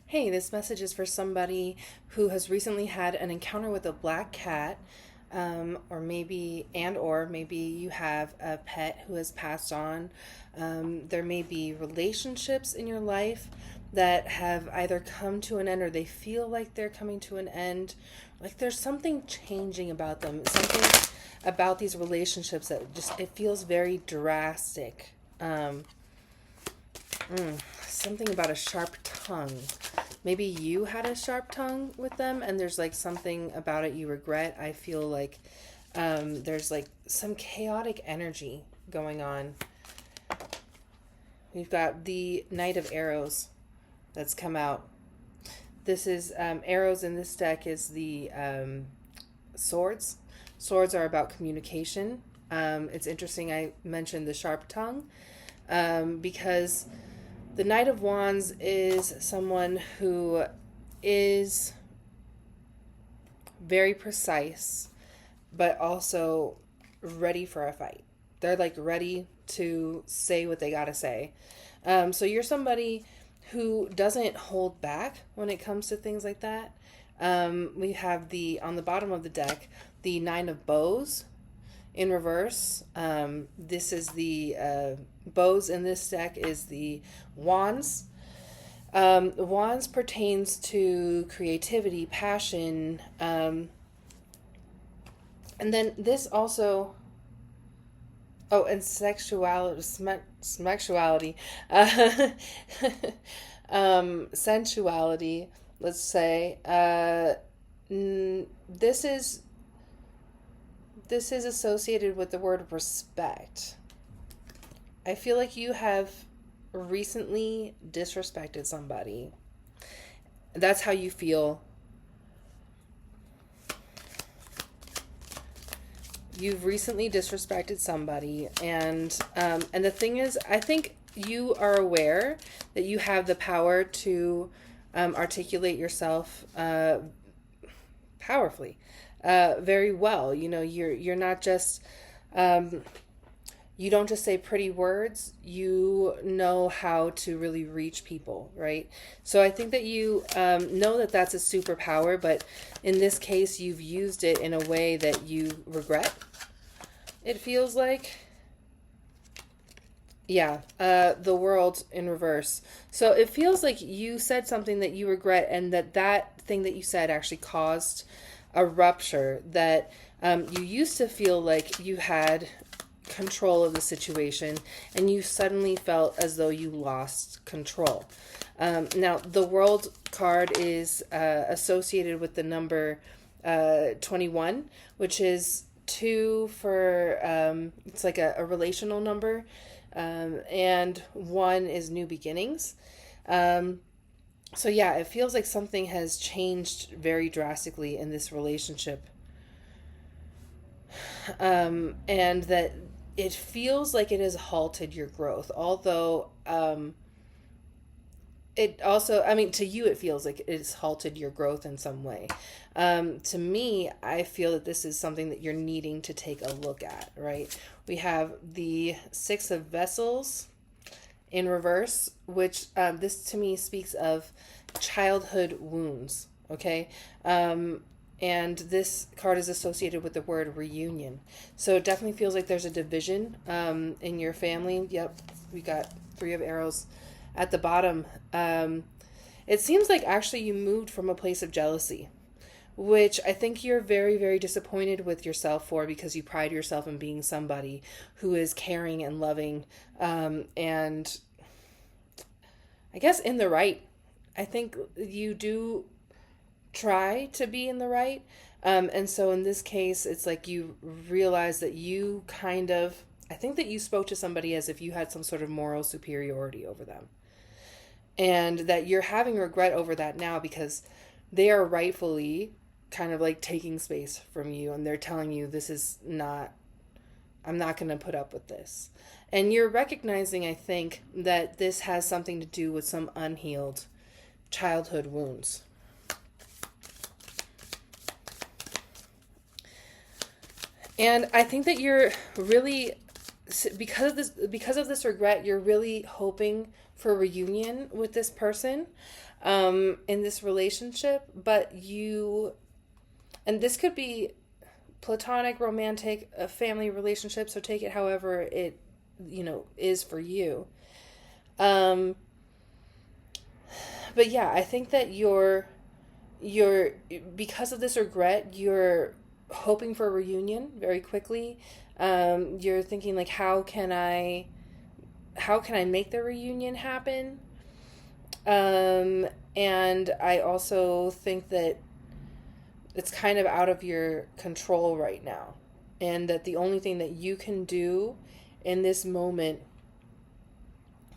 Hey, this message is for somebody who has recently had an encounter with a black cat, or maybe you have a pet who has passed on. There may be relationships in your life that have either come to an end or they feel like they're coming to an end. Like there's something changing about them, something about these relationships that just, it feels very drastic. Um, Something about a sharp tongue. Maybe you had a sharp tongue with them and there's like something about it you regret. I feel like there's like some chaotic energy going on. We've got the Knight of Arrows that's come out. This is arrows in this deck is the swords. Swords are about communication. It's interesting I mentioned the sharp tongue because the Knight of Wands is someone who is very precise, but also ready for a fight. They're like ready to say what they gotta say. So you're somebody who doesn't hold back when it comes to things like that. We have on the bottom of the deck, the Nine of Bows in reverse. This is the bows in this deck is the wands. Wands pertains to creativity, passion, and then this also. Oh, and sexuality, sexuality, sensuality. Let's say this is associated with the word respect. I feel like you have recently disrespected somebody. That's how you feel. You've recently disrespected somebody, and the thing is, I think you are aware that you have the power to articulate yourself powerfully, very well. You know, you're not just you don't just say pretty words. You know how to really reach people, right? So I think that you know that that's a superpower, but in this case, you've used it in a way that you regret. It feels like, yeah, the world in reverse. So it feels like you said something that you regret, and that thing that you said actually caused a rupture. That you used to feel like you had control of the situation, and you suddenly felt as though you lost control. Now, the world card is associated with the number 21, which is two for it's like a relational number, and one is new beginnings. So yeah, it feels like something has changed very drastically in this relationship, and that it feels like it has halted your growth, although it also, I mean, to you, it feels like it's halted your growth in some way. To me, I feel that this is something that you're needing to take a look at, right? We have the Six of Vessels in reverse, which this to me speaks of childhood wounds, okay? And this card is associated with the word reunion. So it definitely feels like there's a division in your family. Yep, we got Three of Arrows at the bottom. It seems like actually you moved from a place of jealousy, which I think you're very, very disappointed with yourself for, because you pride yourself in being somebody who is caring and loving, and I guess in the right. I think you do try to be in the right. And so in this case, it's like you realize that you kind of, I think that you spoke to somebody as if you had some sort of moral superiority over them. And that you're having regret over that now because they are rightfully kind of like taking space from you, and they're telling you this is not, I'm not going to put up with this. And you're recognizing, I think, that this has something to do with some unhealed childhood wounds. And I think that you're really, because of this regret, you're really hoping for a reunion with this person. in this relationship, but and this could be platonic, romantic, a family relationship, so take it however it, is for you. Um, but yeah, I think that you're because of this regret, you're hoping for a reunion very quickly. You're thinking like, how can I make the reunion happen? And I also think that it's kind of out of your control right now, and that the only thing that you can do in this moment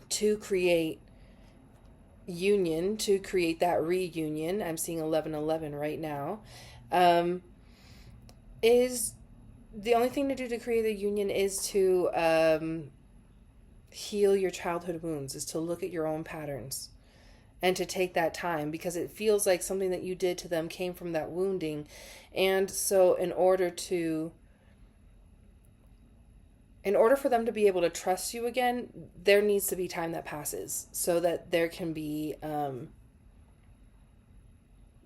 to create union, to create that reunion, I'm seeing 1111 right now, um, is the only thing to do to create a union is to heal your childhood wounds, is to look at your own patterns and to take that time, because it feels like something that you did to them came from that wounding. And so in order for them to be able to trust you again, there needs to be time that passes, so that there can be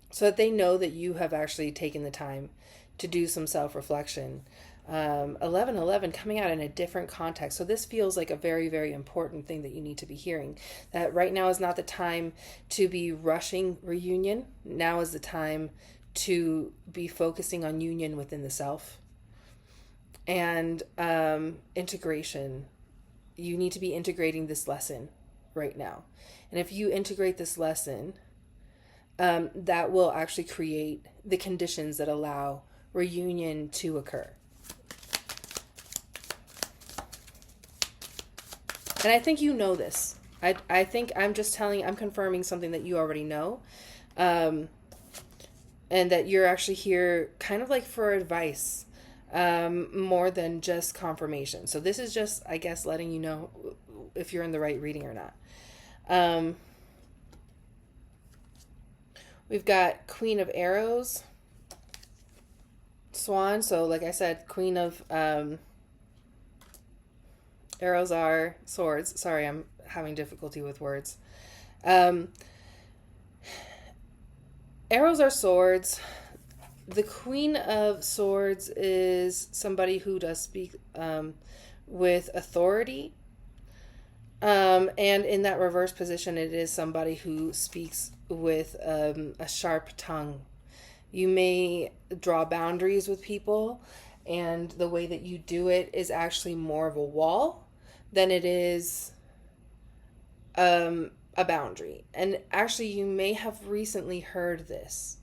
so that they know that you have actually taken the time to do some self-reflection. 1111 coming out in a different context. So this feels like a very, very important thing that you need to be hearing. That right now is not the time to be rushing reunion. Now is the time to be focusing on union within the self. And integration. You need to be integrating this lesson right now. And if you integrate this lesson, that will actually create the conditions that allow reunion to occur. And I think you know this. I think I'm confirming something that you already know. And that you're actually here kind of like for advice, more than just confirmation. So this is just, I guess, letting you know if you're in the right reading or not. We've got Queen of Arrows, Swan. So like I said, Queen of Arrows are swords. Sorry, I'm having difficulty with words. Arrows are swords. The Queen of Swords is somebody who does speak with authority. And in that reverse position, it is somebody who speaks with a sharp tongue. You may draw boundaries with people, and the way that you do it is actually more of a wall than it is a boundary. And actually, you may have recently heard this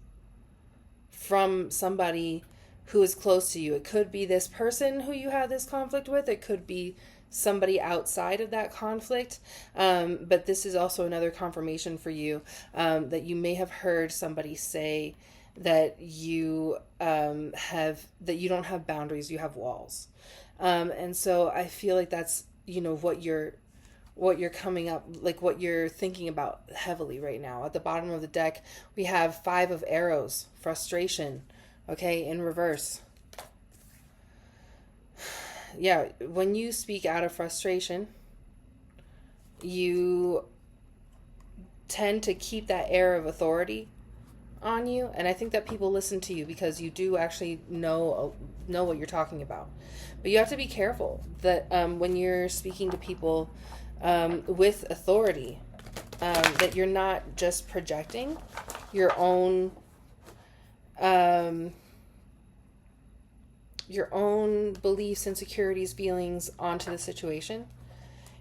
from somebody who is close to you. It could be this person who you had this conflict with. It could be somebody outside of that conflict. But this is also another confirmation for you, that you may have heard somebody say that you don't have boundaries, you have walls. And so I feel like that's, what you're coming up, like what you're thinking about heavily right now. At the bottom of the deck, we have 5 of Arrows, frustration, okay, in reverse. Yeah, when you speak out of frustration, you tend to keep that air of authority on you, and I think that people listen to you because you do actually know what you're talking about. But you have to be careful that when you're speaking to people with authority, that you're not just projecting your own beliefs, insecurities, feelings onto the situation.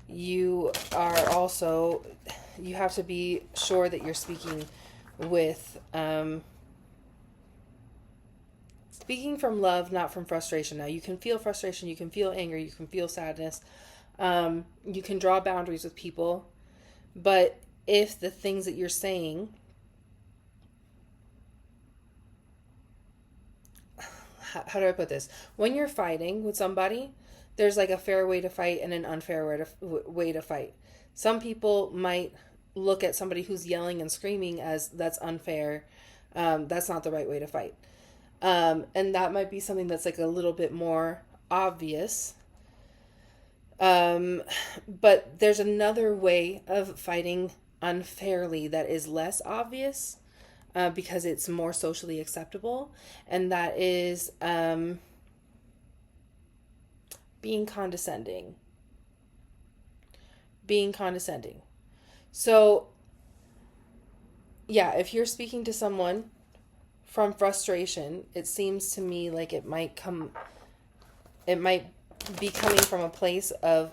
You have to be sure that you're speaking with speaking from love, not from frustration. Now, you can feel frustration, you can feel anger, you can feel sadness, you can draw boundaries with people, but if the things that you're saying, how do I put this? When you're fighting with somebody, there's like a fair way to fight and an unfair way to fight. Some people might look at somebody who's yelling and screaming as that's unfair. That's not the right way to fight. And that might be something that's like a little bit more obvious. But there's another way of fighting unfairly that is less obvious, because it's more socially acceptable, and that is being condescending. Being condescending. So, yeah, if you're speaking to someone from frustration, it seems to me like it might be coming from a place of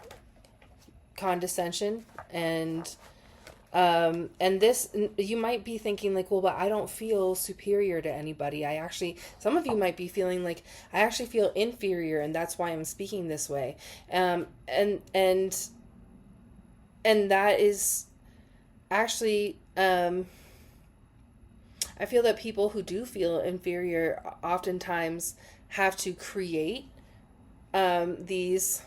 condescension, and this, you might be thinking like, well, but I don't feel superior to anybody. Some of you might be feeling like, I actually feel inferior, and that's why I'm speaking this way. And that is actually, I feel that people who do feel inferior oftentimes have to create these,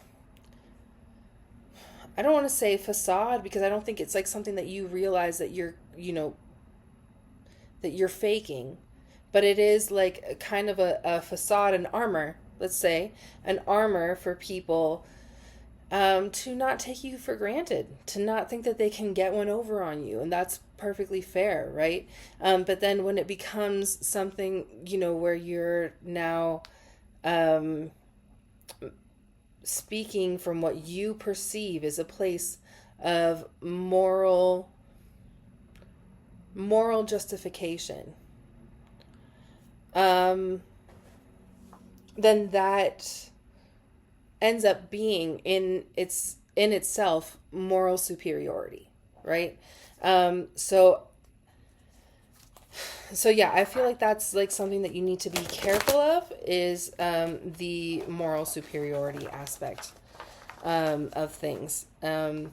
I don't want to say facade, because I don't think it's like something that you realize that that you're faking, but it is like a kind of a facade, an armor, let's say, an armor for people to not take you for granted, to not think that they can get one over on you. And that's perfectly fair, right? But then when it becomes something, where you're now speaking from what you perceive as a place of moral justification, then that ends up being in itself moral superiority, right? So yeah, I feel like that's like something that you need to be careful of, is the moral superiority aspect of things. I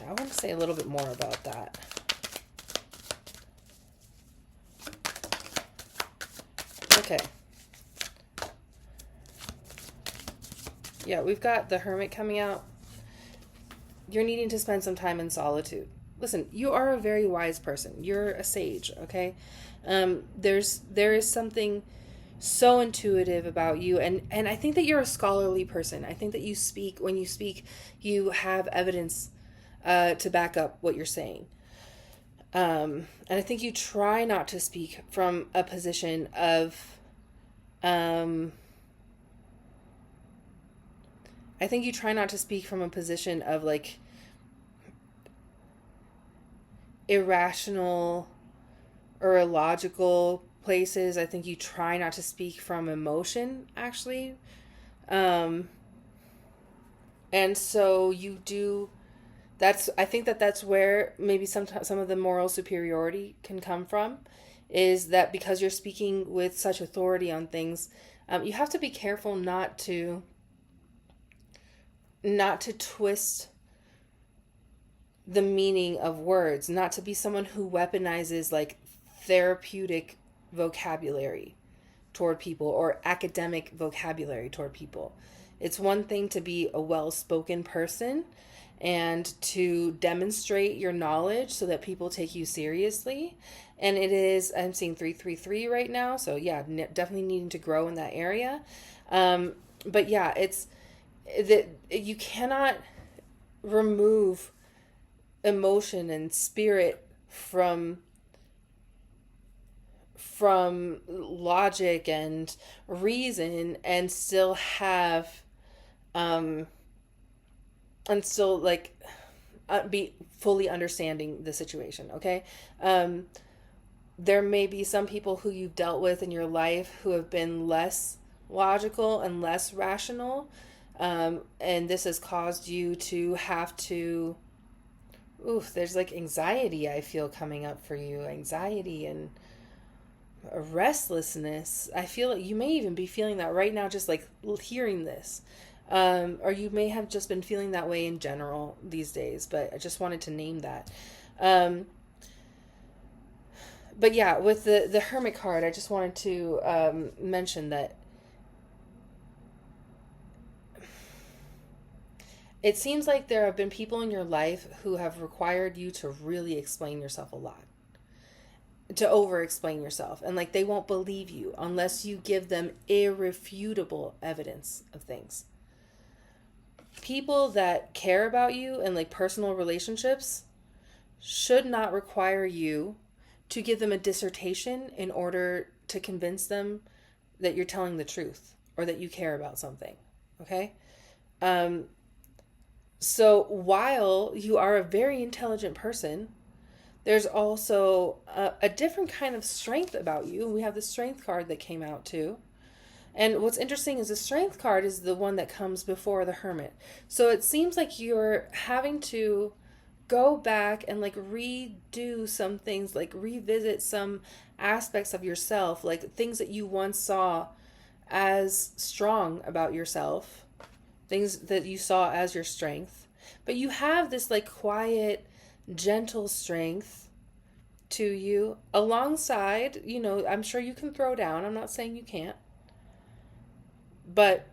want to say a little bit more about that. Okay. Yeah, we've got the Hermit coming out. You're needing to spend some time in solitude. Listen, you are a very wise person. You're a sage, okay? There is something so intuitive about you, and I think that you're a scholarly person. I think that when you speak, you have evidence to back up what you're saying. And I think you try not to speak from a position of like irrational or illogical places. I think you try not to speak from emotion, actually. And so you do. I think that's where maybe some of the moral superiority can come from, is that because you're speaking with such authority on things, you have to be careful not to twist the meaning of words, not to be someone who weaponizes like therapeutic vocabulary toward people or academic vocabulary toward people. It's one thing to be a well-spoken person and to demonstrate your knowledge so that people take you seriously. And it is, I'm seeing 333 right now. So yeah, definitely needing to grow in that area. But yeah, it's that you cannot remove emotion and spirit from logic and reason and still have and still like be fully understanding the situation. Okay. There may be some people who you've dealt with in your life who have been less logical and less rational, and this has caused you to have to there's like anxiety I feel coming up for you, anxiety and a restlessness. I feel like you may even be feeling that right now, just like hearing this. Or you may have just been feeling that way in general these days, but I just wanted to name that. But yeah, with the Hermit card, I just wanted to mention that it seems like there have been people in your life who have required you to really explain yourself a lot, to over-explain yourself, and like they won't believe you unless you give them irrefutable evidence of things. people that care about you and like personal relationships should not require you to give them a dissertation in order to convince them that you're telling the truth or that you care about something. Okay? So while you are a very intelligent person, there's also a different kind of strength about you. We have the strength card that came out too. And what's interesting is the strength card is the one that comes before the hermit. So it seems like you're having to go back and like redo some things, like revisit some aspects of yourself, like things that you once saw as strong about yourself, things that you saw as your strength. But you have this like quiet, gentle strength to you alongside, I'm sure you can throw down. I'm not saying you can't. But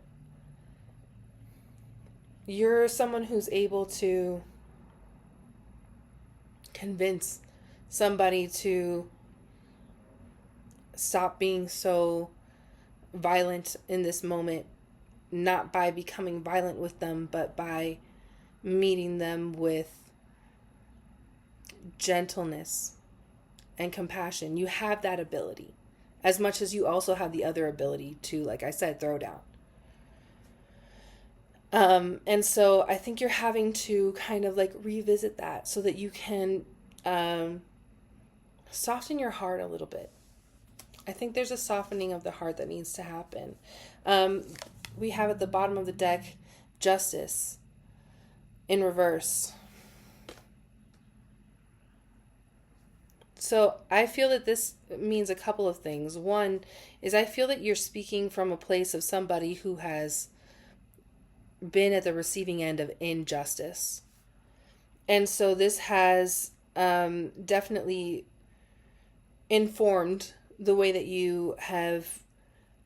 you're someone who's able to convince somebody to stop being so violent in this moment, not by becoming violent with them, but by meeting them with gentleness and compassion. You have that ability, as much as you also have the other ability to, like I said, throw down. And so I think you're having to kind of like revisit that so that you can soften your heart a little bit. I think there's a softening of the heart that needs to happen. We have at the bottom of the deck, Justice in reverse. So I feel that this means a couple of things. One is I feel that you're speaking from a place of somebody who has been at the receiving end of injustice. And so this has definitely informed the way that you have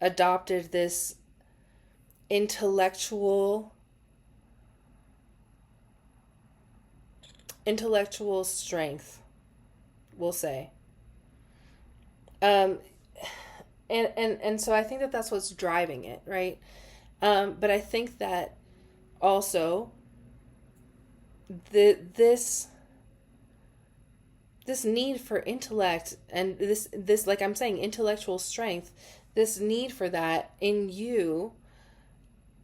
adopted this intellectual strength, we'll say. And so I think that that's what's driving it, right? But I think that also this need for intellect and this like I'm saying, intellectual strength, this need for that in you,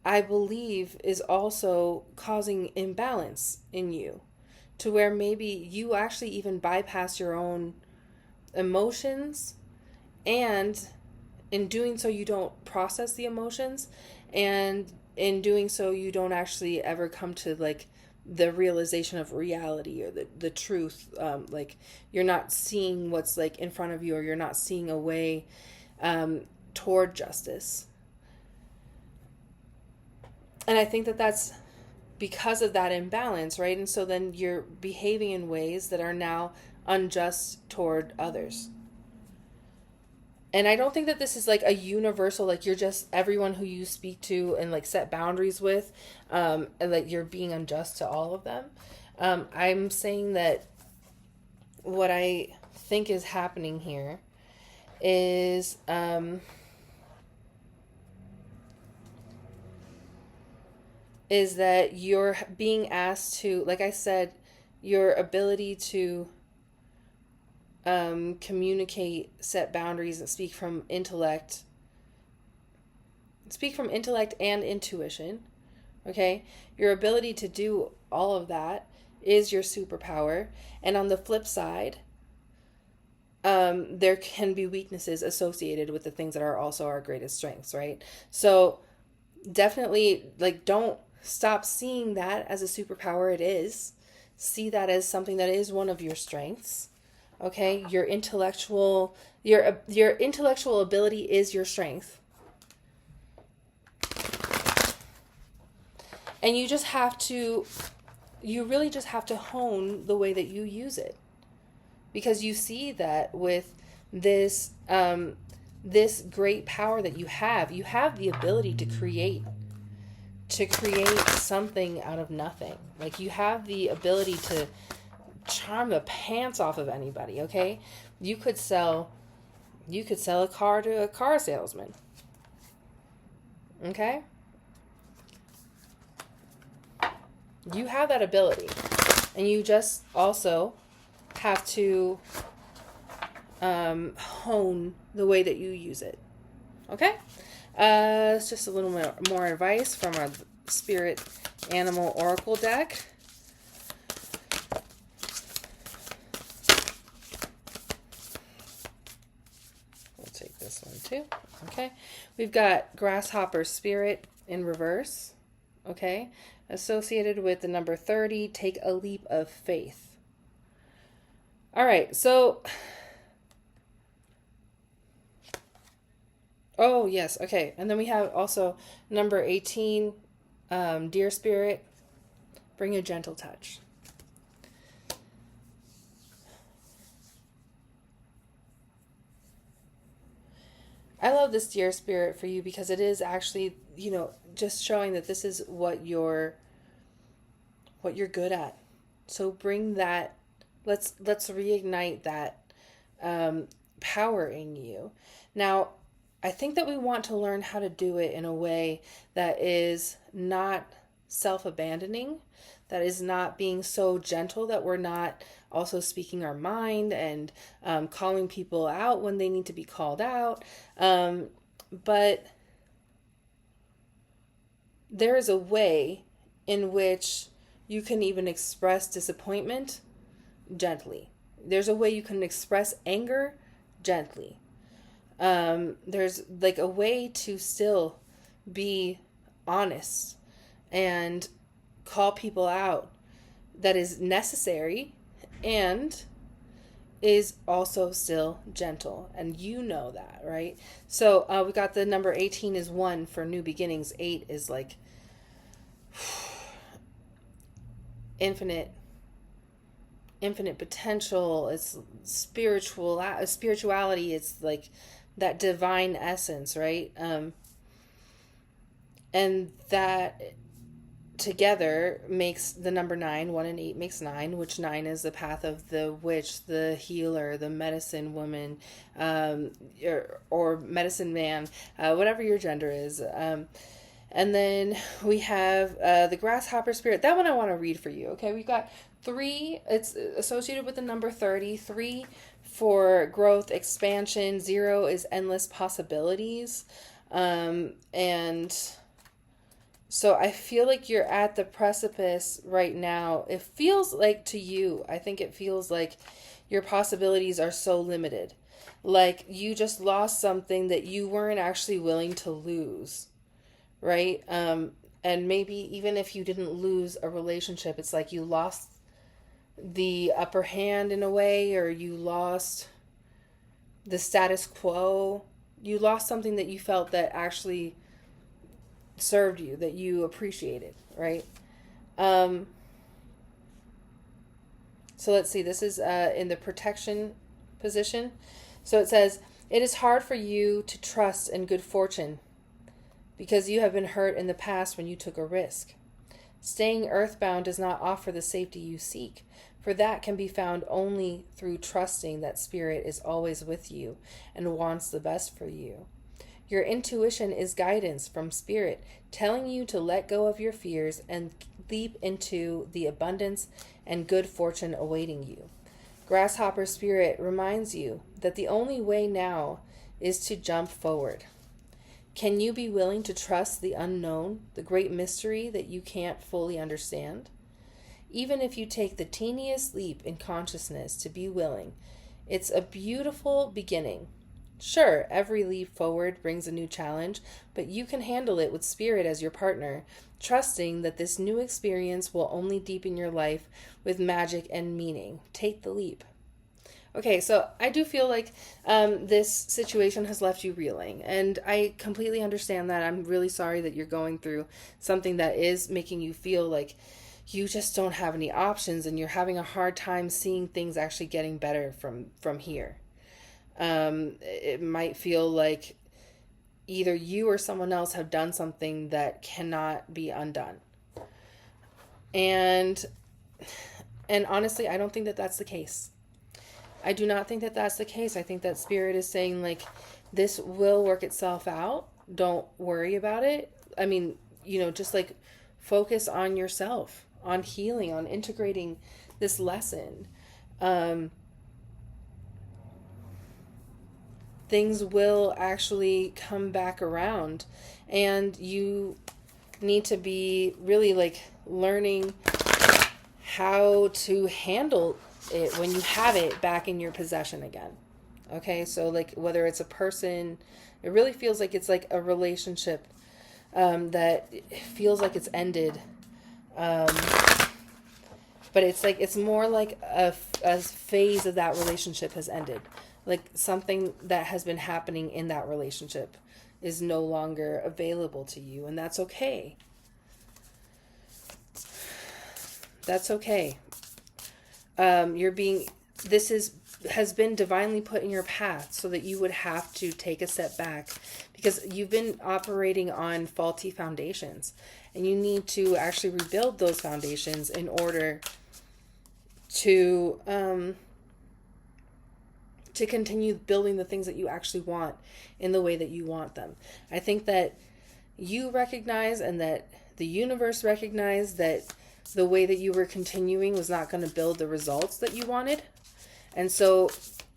I believe, is also causing imbalance in you, to where maybe you actually even bypass your own emotions, and in doing so you don't process the emotions, and in doing so you don't actually ever come to like the realization of reality or the truth. Like you're not seeing what's like in front of you, or you're not seeing a way toward justice. And I think that that's because of that imbalance, right? And so then you're behaving in ways that are now unjust toward others. And I don't think that this is like a universal, like you're just everyone who you speak to and like set boundaries with, and like you're being unjust to all of them. I'm saying that what I think is happening here is that you're being asked to, like I said, your ability to communicate, set boundaries, and speak from intellect and intuition. Okay, your ability to do all of that is your superpower. And on the flip side, there can be weaknesses associated with the things that are also our greatest strengths, right? So definitely, like, don't stop seeing that as a superpower. It is. See that as something that is one of your strengths. Okay, your intellectual ability is your strength. And you really just have to hone the way that you use it. Because you see that with this great power that you have the ability to create something out of nothing. Like you have the ability to charm the pants off of anybody, okay? You could sell a car to a car salesman. Okay? You have that ability. And you just also have to hone the way that you use it. Okay? It's just a little more advice from our Spirit Animal Oracle deck. We'll take this one too. Okay? We've got Grasshopper Spirit in reverse. Okay? Associated with the number 30, take a leap of faith. All right, so... Oh, yes, okay. And then we have also number 18, Dear Spirit, bring a gentle touch. I love this Dear Spirit for you because it is actually, just showing that this is what you're good at. So bring that, let's reignite that power in you. Now, I think that we want to learn how to do it in a way that is not self-abandoning, that is not being so gentle that we're not also speaking our mind and calling people out when they need to be called out. But there is a way in which you can even express disappointment gently. There's a way you can express anger gently. There's like a way to still be honest and call people out that is necessary and is also still gentle. And you know that, right? So we got the number 18 is 1 for new beginnings. 8 is like infinite potential. It's spirituality. It's like that divine essence, right? And that together makes the number 9. 1 and 8 makes 9, which 9 is the path of the witch, the healer, the medicine woman, or medicine man, whatever your gender is. And then we have the Grasshopper Spirit. That one I want to read for you. Okay, we've got 3. It's associated with the number 30. 3 for growth, expansion. 0 is endless possibilities. And so I feel like you're at the precipice right now. It feels like to you, I think it feels like your possibilities are so limited. Like you just lost something that you weren't actually willing to lose. Right? And maybe even if you didn't lose a relationship, it's like you lost the upper hand in a way, or you lost the status quo. You lost something that you felt that actually served you, that you appreciated, right? So let's see, this is in the protection position. So it says, it is hard for you to trust in good fortune because you have been hurt in the past when you took a risk. Staying earthbound does not offer the safety you seek, for that can be found only through trusting that Spirit is always with you and wants the best for you. Your intuition is guidance from Spirit, telling you to let go of your fears and leap into the abundance and good fortune awaiting you. Grasshopper Spirit reminds you that the only way now is to jump forward. Can you be willing to trust the unknown, the great mystery that you can't fully understand? Even if you take the teeniest leap in consciousness to be willing, it's a beautiful beginning. Sure, every leap forward brings a new challenge, but you can handle it with Spirit as your partner, trusting that this new experience will only deepen your life with magic and meaning. Take the leap. Okay, so I do feel like this situation has left you reeling, and I completely understand that. I'm really sorry that you're going through something that is making you feel like you just don't have any options, and you're having a hard time seeing things actually getting better from here. It might feel like either you or someone else have done something that cannot be undone. And honestly, I don't think that that's the case. I do not think that that's the case. I think that Spirit is saying, like, this will work itself out. Don't worry about it. I mean, just like focus on yourself. on healing, on integrating this lesson. Um, Things will actually come back around, and you need to be really like learning how to handle it when you have it back in your possession again. Okay, so like whether it's a person, it really feels like it's like a relationship that feels like it's ended. Um, but it's like it's more like a phase of that relationship has ended. Like something that has been happening in that relationship is no longer available to you, and that's okay. That's okay. You're being, this is has been divinely put in your path so that you would have to take a step back, because you've been operating on faulty foundations, and you need to actually rebuild those foundations in order to continue building the things that you actually want in the way that you want them. I think that you recognize, and that the universe recognized, that the way that you were continuing was not going to build the results that you wanted. And so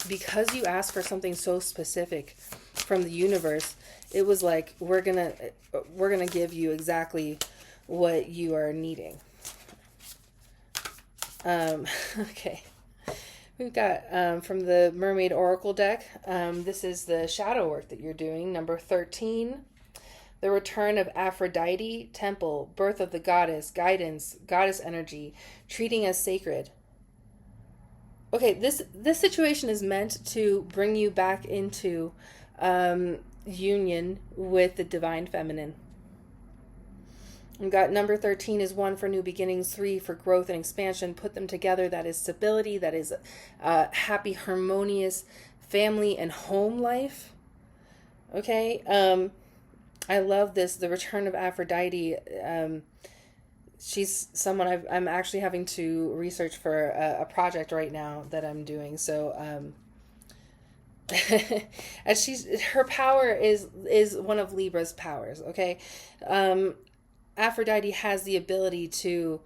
because you asked for something so specific from the universe, it was like, we're going to give you exactly what you are needing. Okay. We've got from the Mermaid Oracle deck, this is the shadow work that you're doing, number 13. The return of Aphrodite, temple, birth of the goddess, guidance, goddess energy, treating as sacred. Okay, this situation is meant to bring you back into union with the divine feminine. We've got number 13 is 1 for new beginnings, 3 for growth and expansion. Put them together. That is stability. That is happy, harmonious family and home life. Okay. I love this. The return of Aphrodite. She's someone I'm actually having to research for a project right now that I'm doing. So, as her power is one of Libra's powers. Okay. Aphrodite has the ability to,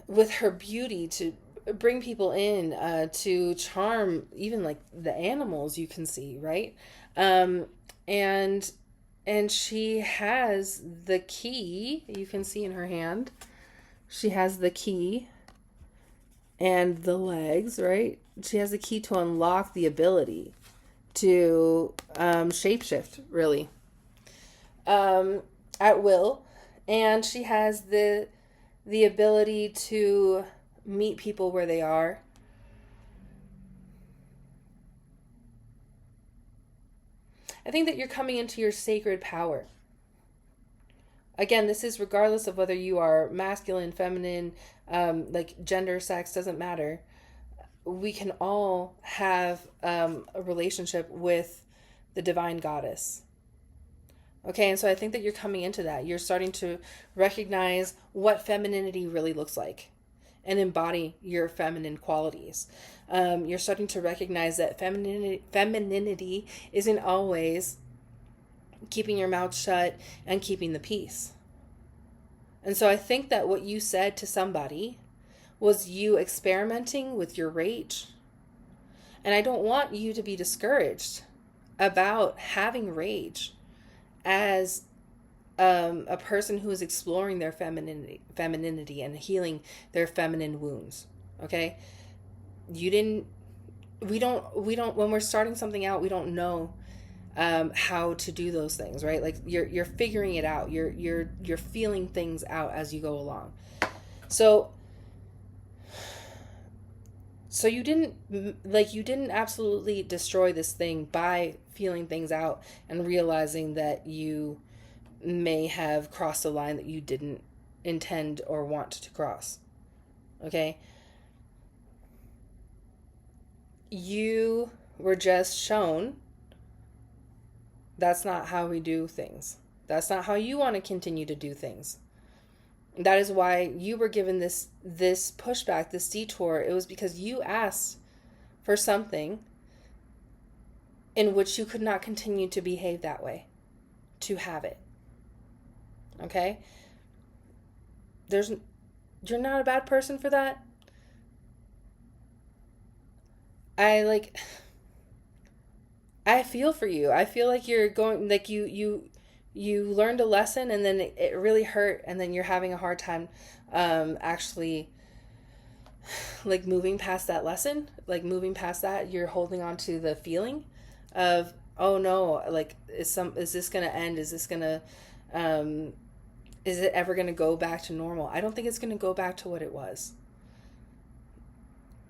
with her beauty, to bring people in, to charm even like the animals you can see, right? And she has the key, you can see in her hand. She has the key and the legs, right? She has the key to unlock the ability to shapeshift, really, at will. And she has the ability to meet people where they are. I think that you're coming into your sacred power. Again, this is regardless of whether you are masculine, feminine, like gender, sex, doesn't matter. We can all have a relationship with the divine goddess. Okay, and so I think that you're coming into that. You're starting to recognize what femininity really looks like and embody your feminine qualities. You're starting to recognize that femininity isn't always keeping your mouth shut and keeping the peace. And so I think that what you said to somebody was you experimenting with your rage. And I don't want you to be discouraged about having rage as a person who is exploring their femininity and healing their feminine wounds. Okay, we don't when we're starting something out, we don't know how to do those things, right? Like you're figuring it out. You're feeling things out as you go along. So you didn't absolutely destroy this thing by feeling things out and realizing that you may have crossed a line that you didn't intend or want to cross. Okay? You were just shown that's not how we do things. That's not how you want to continue to do things. That is why you were given this pushback, this detour. It was because you asked for something in which you could not continue to behave that way, to have it. Okay? You're not a bad person for that. I like I feel for you. I feel like you're going like you learned a lesson and then it really hurt and then you're having a hard time actually like moving past that lesson, like moving past that. You're holding on to the feeling of, oh no, like is this going to end? Is this going to um is it ever going to go back to normal? I don't think it's going to go back to what it was.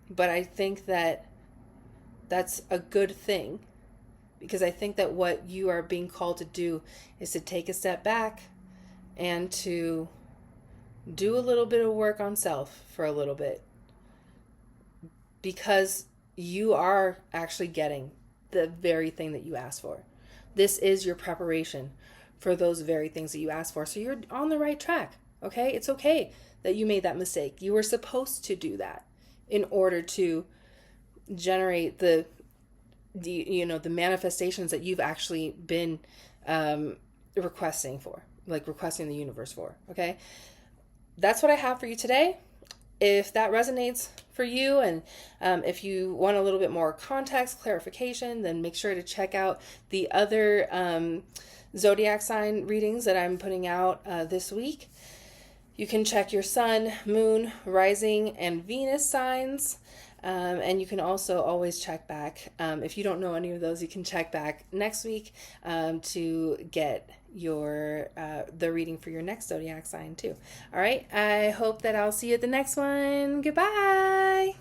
But I think that that's a good thing because I think that what you are being called to do is to take a step back and to do a little bit of work on self for a little bit because you are actually getting the very thing that you asked for. This is your preparation for those very things that you asked for. So you're on the right track. Okay? It's okay that you made that mistake. You were supposed to do that in order to generate the manifestations that you've actually been requesting for, like requesting the universe for. Okay? That's what I have for you today. If that resonates for you and if you want a little bit more context, clarification, then make sure to check out the other zodiac sign readings that I'm putting out this week. You can check your sun, moon, rising, and Venus signs. And you can also always check back. If you don't know any of those, you can check back next week to get your the reading for your next zodiac sign too. All right. I hope that I'll see you at the next one. Goodbye.